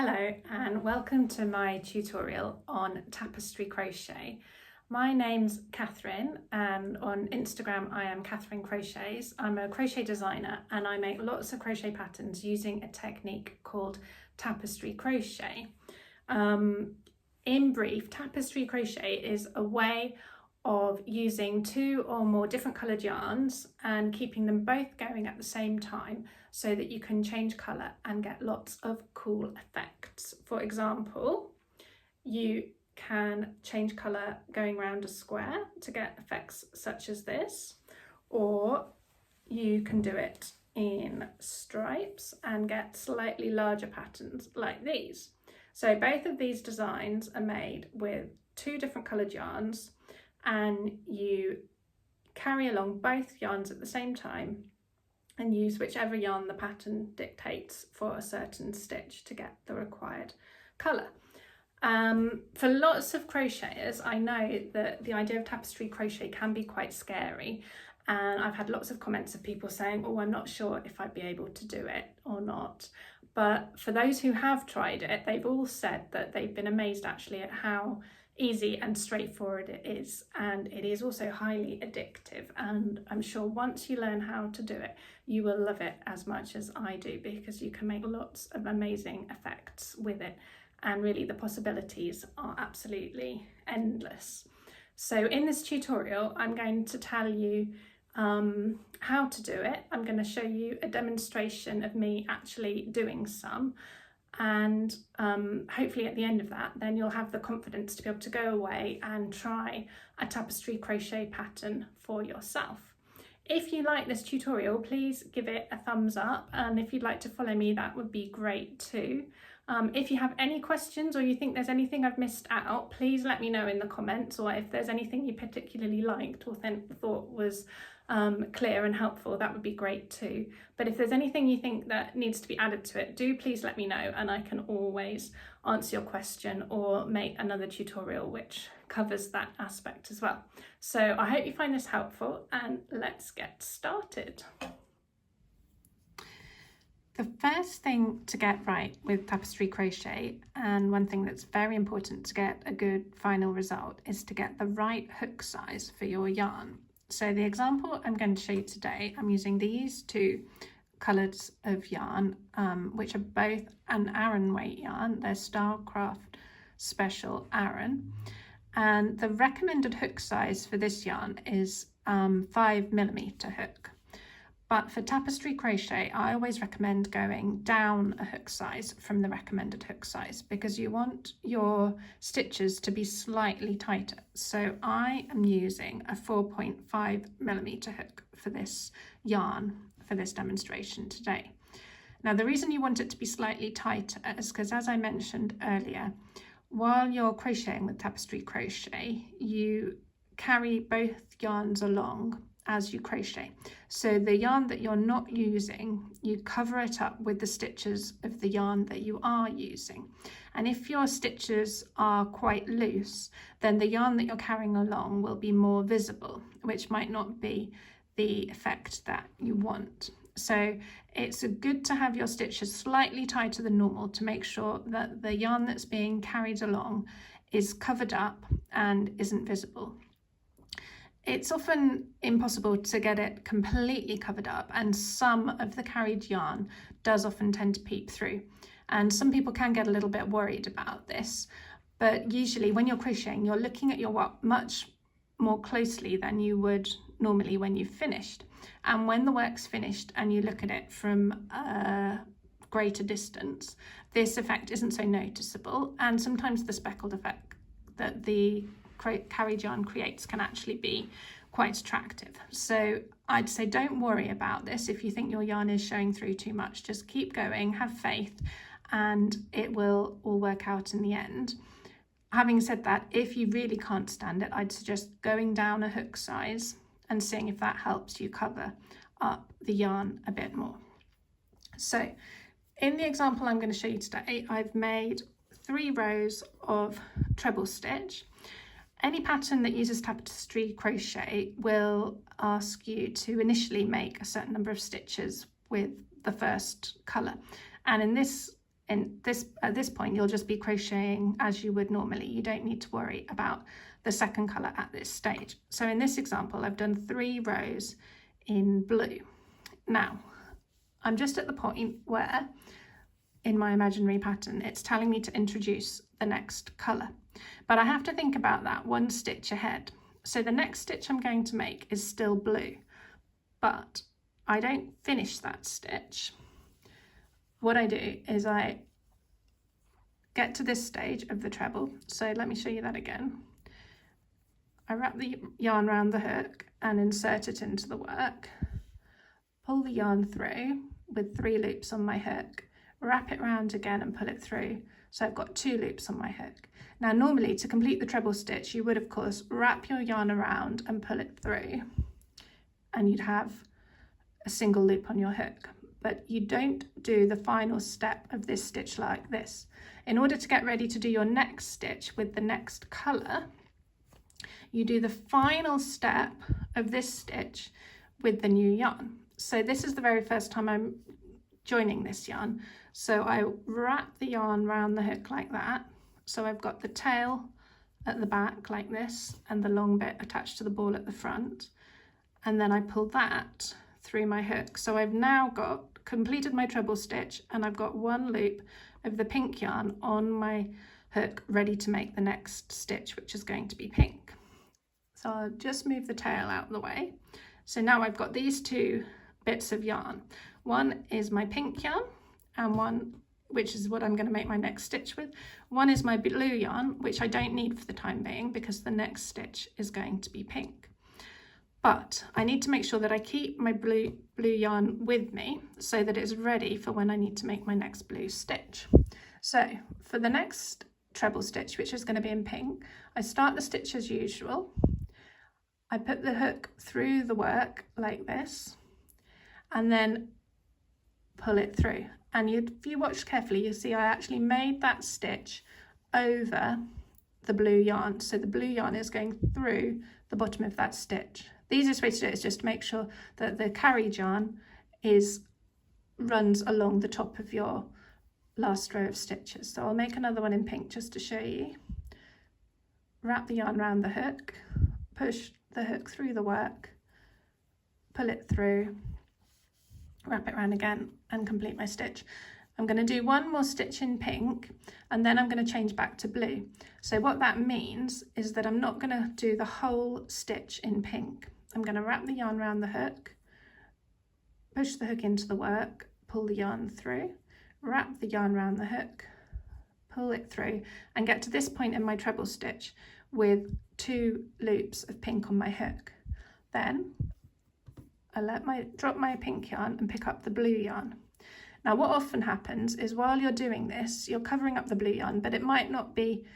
Hello and welcome to my tutorial on Tapestry Crochet. My name's Catherine and on Instagram I am Catherine Crochets. I'm a crochet designer and I make lots of crochet patterns using a technique called Tapestry Crochet. In brief, Tapestry Crochet is a way of using two or more different coloured yarns and keeping them both going at the same time so that you can change colour and get lots of cool effects. For example, you can change colour going around a square to get effects such as this, or you can do it in stripes and get slightly larger patterns like these. So both of these designs are made with two different coloured yarns, and you carry along both yarns at the same time and use whichever yarn the pattern dictates for a certain stitch to get the required colour. For lots of crocheters, I know that the idea of tapestry crochet can be quite scary, and I've had lots of comments of people saying, oh, I'm not sure if I'd be able to do it or not. But for those who have tried it, they've all said that they've been amazed actually at how easy and straightforward it is, and it is also highly addictive, and I'm sure once you learn how to do it you will love it as much as I do, because you can make lots of amazing effects with it and really the possibilities are absolutely endless. So in this tutorial I'm going to tell you how to do it. I'm going to show you a demonstration of me actually doing some, and hopefully at the end of that then you'll have the confidence to be able to go away and try a tapestry crochet pattern for yourself. If you like this tutorial, please give it a thumbs up, and if you'd like to follow me that would be great too. If you have any questions or you think there's anything I've missed out, please let me know in the comments, or if there's anything you particularly liked or thought was clear and helpful, that would be great too. But if there's anything you think that needs to be added to it, do please let me know, and I can always answer your question or make another tutorial which covers that aspect as well. So I hope you find this helpful, and let's get started. The first thing to get right with tapestry crochet, and one thing that's very important to get a good final result, is to get the right hook size for your yarn. So the example I'm going to show you today, I'm using these two colours of yarn, which are both an Aran weight yarn. They're Starcraft Special Aran, and the recommended hook size for this yarn is 5mm hook. But for tapestry crochet, I always recommend going down a hook size from the recommended hook size, because you want your stitches to be slightly tighter. So I am using a 4.5mm hook for this yarn for this demonstration today. Now the reason you want it to be slightly tighter is because, as I mentioned earlier, while you're crocheting with tapestry crochet, you carry both yarns along as you crochet. So the yarn that you're not using, you cover it up with the stitches of the yarn that you are using. And if your stitches are quite loose, then the yarn that you're carrying along will be more visible, which might not be the effect that you want. So it's good to have your stitches slightly tighter than normal to make sure that the yarn that's being carried along is covered up and isn't visible. It's often impossible to get it completely covered up, and some of the carried yarn does often tend to peep through, and some people can get a little bit worried about this. But usually when you're crocheting, you're looking at your work much more closely than you would normally when you've finished, and when the work's finished and you look at it from a greater distance, this effect isn't so noticeable, and sometimes the speckled effect that the carried yarn creates can actually be quite attractive. So I'd say don't worry about this. If you think your yarn is showing through too much, just keep going, have faith, and it will all work out in the end. Having said that, if you really can't stand it, I'd suggest going down a hook size and seeing if that helps you cover up the yarn a bit more. So in the example I'm going to show you today, I've made 3 rows of treble stitch. Any pattern that uses tapestry crochet will ask you to initially make a certain number of stitches with the first colour, and in this at this point, you'll just be crocheting as you would normally. You don't need to worry about the second colour at this stage. So in this example, I've done 3 rows in blue. Now, I'm just at the point where, in my imaginary pattern, it's telling me to introduce the next colour. But I have to think about that 1 stitch ahead. So the next stitch I'm going to make is still blue, but I don't finish that stitch. What I do is I get to this stage of the treble. So let me show you that again. I wrap the yarn around the hook and insert it into the work, pull the yarn through with 3 loops on my hook, wrap it round again and pull it through. So I've got 2 loops on my hook. Now normally to complete the treble stitch, you would of course wrap your yarn around and pull it through, and you'd have a single loop on your hook. But you don't do the final step of this stitch like this. In order to get ready to do your next stitch with the next colour, you do the final step of this stitch with the new yarn. So this is the very first time I'm joining this yarn. So I wrap the yarn around the hook like that. So I've got the tail at the back like this and the long bit attached to the ball at the front. And then I pull that through my hook. So I've now completed my treble stitch, and I've got 1 loop of the pink yarn on my hook ready to make the next stitch, which is going to be pink. So I'll just move the tail out of the way. So now I've got these 2 bits of yarn. One is my pink yarn, and one, which is what I'm going to make my next stitch with. One is my blue yarn, which I don't need for the time being because the next stitch is going to be pink. But I need to make sure that I keep my blue yarn with me so that it's ready for when I need to make my next blue stitch. So for the next treble stitch, which is going to be in pink, I start the stitch as usual. I put the hook through the work like this and then pull it through. And if you watch carefully, you'll see I actually made that stitch over the blue yarn. So the blue yarn is going through the bottom of that stitch. The easiest way to do it is just to make sure that the carried yarn runs along the top of your last row of stitches. So I'll make another one in pink just to show you. Wrap the yarn around the hook, push the hook through the work, pull it through, wrap it around again and complete my stitch. I'm going to do 1 more stitch in pink and then I'm going to change back to blue. So what that means is that I'm not going to do the whole stitch in pink. I'm going to wrap the yarn around the hook, push the hook into the work, pull the yarn through, wrap the yarn around the hook, pull it through, and get to this point in my treble stitch with 2 loops of pink on my hook. Then I drop my pink yarn and pick up the blue yarn. Now what often happens is while you're doing this, you're covering up the blue yarn, but it might not be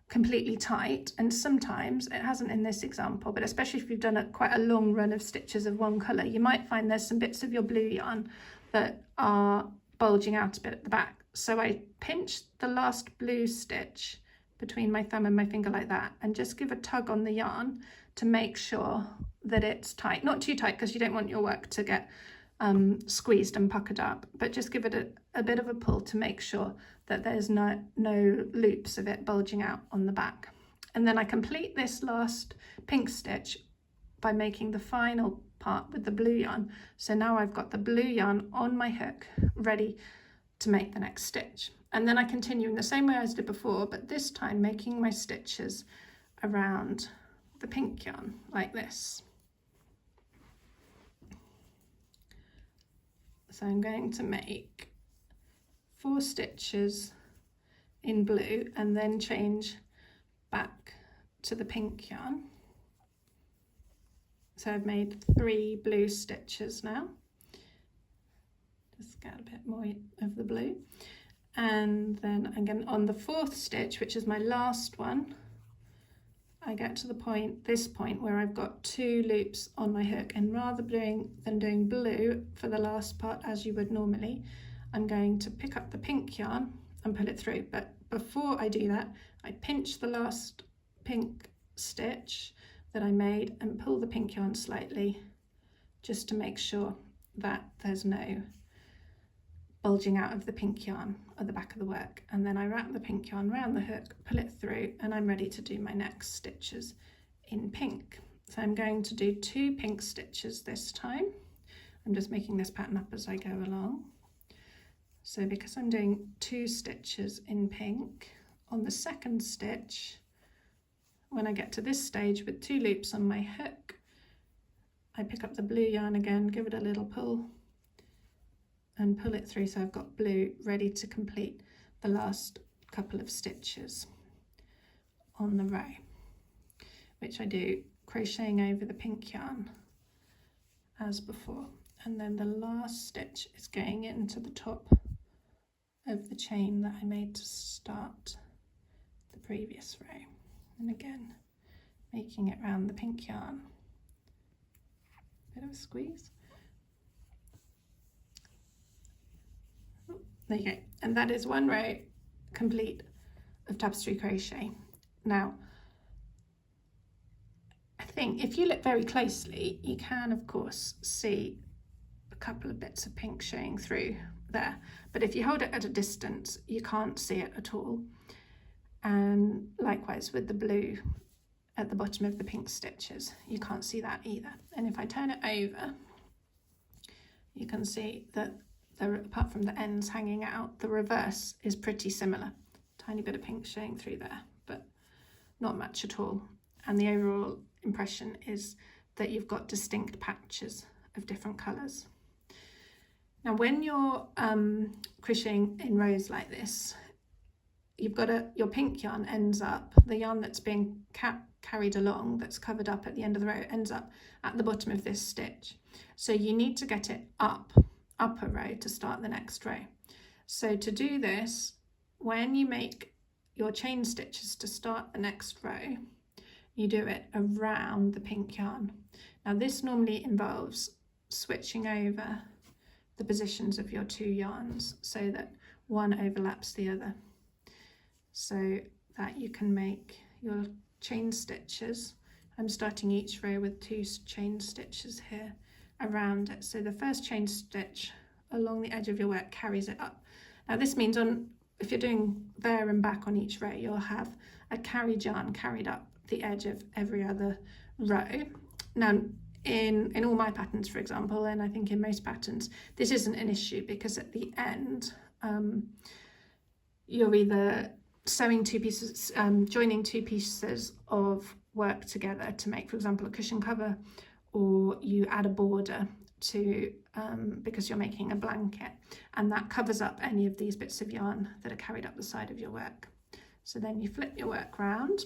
completely tight, and sometimes it hasn't in this example, but especially if you've done quite a long run of stitches of one colour, you might find there's some bits of your blue yarn that are bulging out a bit at the back. So I pinch the last blue stitch between my thumb and my finger like that and just give a tug on the yarn to make sure that it's tight. Not too tight because you don't want your work to get squeezed and puckered up, but just give it a bit of a pull to make sure that there's no loops of it bulging out on the back. And then I complete this last pink stitch by making the final part with the blue yarn. So now I've got the blue yarn on my hook ready to make the next stitch. And then I continue in the same way as I did before, but this time making my stitches around the pink yarn like this. So I'm going to make 4 stitches in blue and then change back to the pink yarn. So I've made 3 blue stitches now. Just get a bit more of the blue. And then I'm going on the 4th stitch, which is my last one, I get to this point where I've got 2 loops on my hook, and rather than doing blue for the last part as you would normally, I'm going to pick up the pink yarn and pull it through. But before I do that, I pinch the last pink stitch that I made and pull the pink yarn slightly just to make sure that there's no bulging out of the pink yarn at the back of the work, and then I wrap the pink yarn around the hook, pull it through, and I'm ready to do my next stitches in pink. So I'm going to do 2 pink stitches this time. I'm just making this pattern up as I go along. So because I'm doing 2 stitches in pink, on the second stitch, when I get to this stage with 2 loops on my hook, I pick up the blue yarn again, give it a little pull, and pull it through so I've got blue ready to complete the last couple of stitches on the row, which I do crocheting over the pink yarn as before. And then the last stitch is going into the top of the chain that I made to start the previous row. And again, making it round the pink yarn. Bit of a squeeze. Oh, there you go. And that is 1 row complete of tapestry crochet. Now, I think if you look very closely, you can of course see a couple of bits of pink showing through there, but if you hold it at a distance you can't see it at all. And likewise with the blue at the bottom of the pink stitches, you can't see that either. And if I turn it over, you can see that apart from the ends hanging out, the reverse is pretty similar. Tiny bit of pink showing through there, but not much at all. And the overall impression is that you've got distinct patches of different colours. Now when you're crocheting in rows like this, you've got your pink yarn ends up, the yarn that's being carried along, that's covered up at the end of the row, ends up at the bottom of this stitch. So you need to get it up a row to start the next row. So to do this, when you make your chain stitches to start the next row, you do it around the pink yarn. Now this normally involves switching over the positions of your 2 yarns so that one overlaps the other, so that you can make your chain stitches. I'm starting each row with 2 chain stitches here around it. So the first chain stitch along the edge of your work carries it up. Now this means if you're doing there and back on each row, you'll have a carried yarn carried up the edge of every other row. Now in all my patterns, for example, and I think in most patterns, this isn't an issue, because at the end you're either sewing 2 pieces, joining 2 pieces of work together to make, for example, a cushion cover, or you add a border to because you're making a blanket, and that covers up any of these bits of yarn that are carried up the side of your work. So then you flip your work round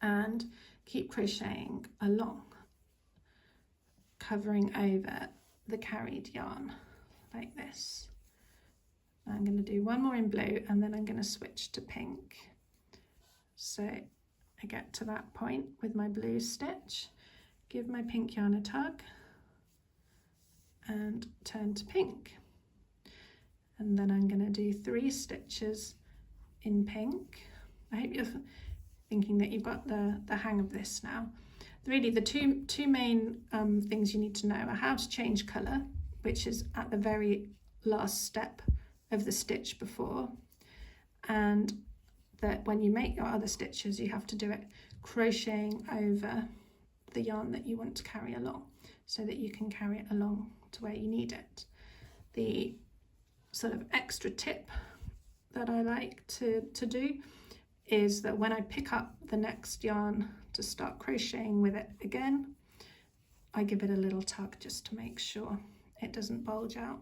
and keep crocheting along, covering over the carried yarn like this. I'm going to do 1 more in blue, and then I'm going to switch to pink. So I get to that point with my blue stitch, give my pink yarn a tug, and turn to pink. And then I'm going to do 3 stitches in pink. I hope you're thinking that you've got the hang of this now. Really the two main things you need to know are how to change colour, which is at the very last step of the stitch before, and that when you make your other stitches you have to do it crocheting over the yarn that you want to carry along, so that you can carry it along to where you need it. The sort of extra tip that I like to do is that when I pick up the next yarn to start crocheting with it again, I give it a little tug just to make sure it doesn't bulge out,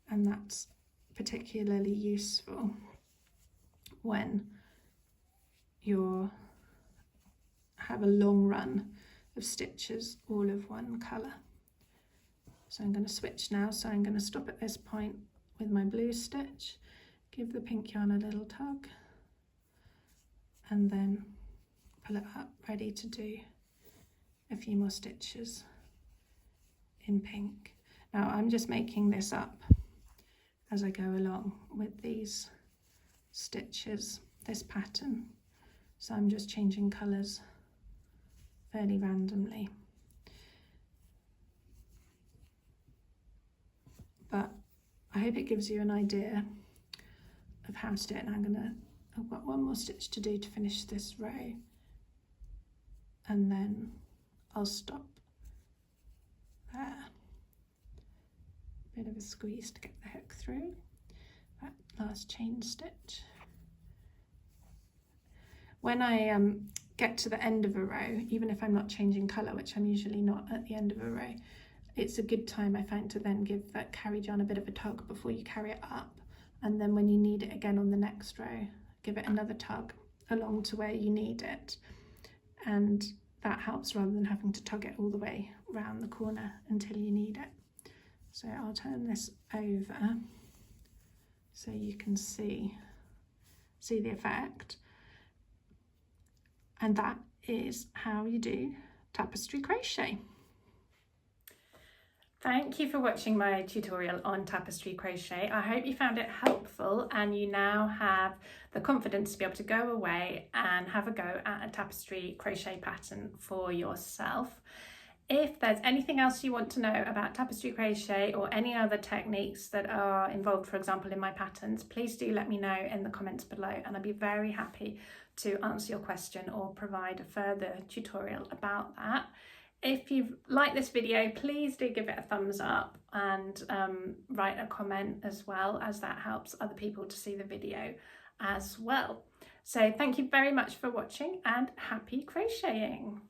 and that's particularly useful when you have a long run of stitches all of one colour. So I'm going to switch now, so I'm going to stop at this point with my blue stitch, give the pink yarn a little tug, and then pull it up, ready to do a few more stitches in pink. Now I'm just making this up as I go along with these stitches, this pattern, so I'm just changing colours fairly randomly. But I hope it gives you an idea of how to do it. And I've got one more stitch to do to finish this row, and then I'll stop there. Bit of a squeeze to get the hook through that last chain stitch. When I get to the end of a row, even if I'm not changing colour, which I'm usually not at the end of a row, it's a good time, I find, to then give that carriage yarn a bit of a tug before you carry it up, and then when you need it again on the next row, give it another tug along to where you need it, and that helps rather than having to tug it all the way round the corner until you need it. So I'll turn this over so you can see the effect. And that is how you do tapestry crochet. Thank you for watching my tutorial on tapestry crochet. I hope you found it helpful and you now have the confidence to be able to go away and have a go at a tapestry crochet pattern for yourself. If there's anything else you want to know about tapestry crochet or any other techniques that are involved, for example, in my patterns, please do let me know in the comments below, and I'd be very happy to answer your question or provide a further tutorial about that. If you've liked this video, please do give it a thumbs up and write a comment as well, as that helps other people to see the video as well. So thank you very much for watching and happy crocheting.